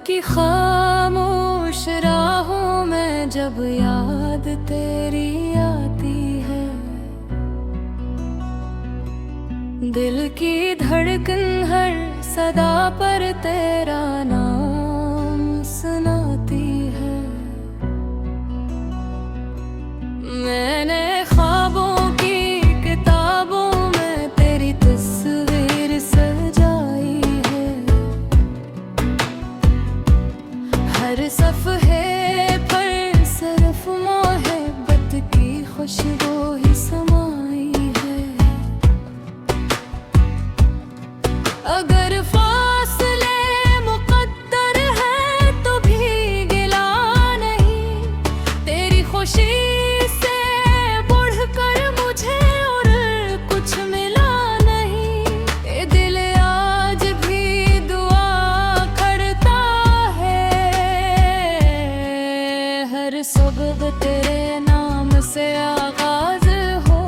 की खामोश राहों में जब याद तेरी आती है, दिल की धड़कन हर सदा पर तेरा नाम सुनाती है। मैंने ख्वाबों की किताबों में तेरी तस्वीर सजाई है, हर सफ़हे पर सिर्फ मोहब्बत की खुशबू ही समाई है। अगर फासले मुक़द्दर है तो भी गिला नहीं, तेरी खुशी से बढ़कर मुझे और कुछ मिला नहीं। ये दिल आज भी दुआ करता है, हर सुबह तेरे नाम से आगाज़ हो,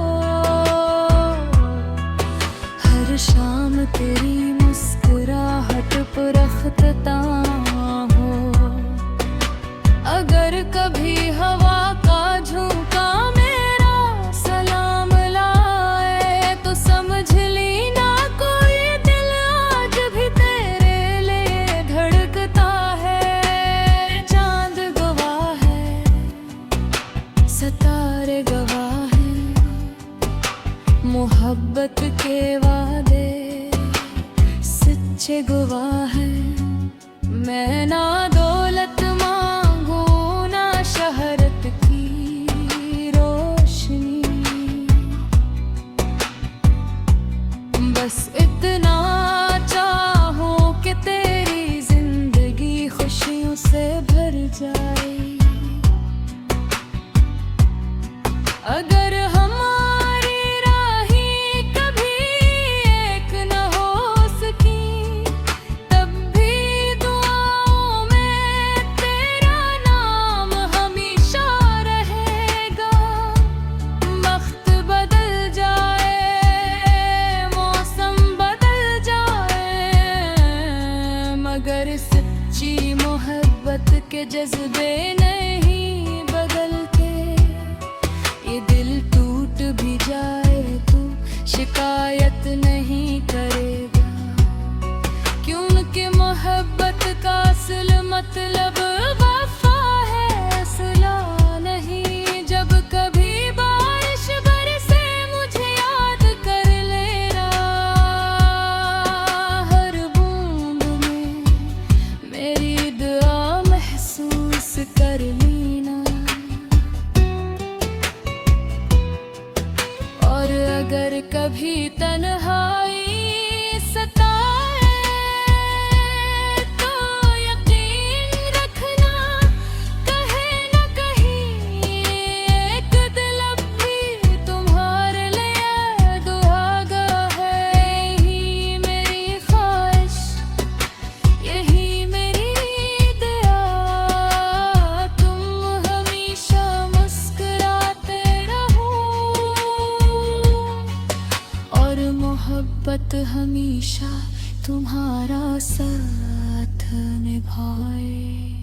हर शाम तेरी मुस्कुराहट पर अख्ताम हो। अगर कभी हवा का झोंका मेरा सलाम लाए तो समझ ली ना कोई दिल आज भी तेरे लिए धड़कता है। चांद गवाह है, सितारे गवाह हैं, मोहब्बत के वादे सच्चे गवाह हैं। मैं ना दौलत मांगू ना शहरत की रोशनी, बस इतना चाहूं कि तेरी जिंदगी खुशियों से भर जाए। अगर हमारी राहें कभी एक न हो सकी, तब भी दुआओं में तेरा नाम हमेशा रहेगा। वक्त बदल जाए, मौसम बदल जाए, मगर सच्ची मोहब्बत के जज्बे नहीं बदलते। ये दिल टूट भी जाए तो शिकायत नहीं करेगा, क्योंकि मोहब्बत का असल मतलब वफा है, सुलह नहीं। जब कभी बारिश बरसे मुझे याद कर लेना, हर बूंद में मेरी दुआ महसूस कर लेना। और अगर कभी तन्हाई सताए तो यकीन रखना, कहीं न कहीं एक दिल अब भी तुम्हारे लिए दुआगा है। यही मेरी ख्वाहिश, यही मेरी दुआ, तुम हमेशा मुस्कुराते रहो और मोहब्बत हमेशा तुम्हारा साथ निभाए।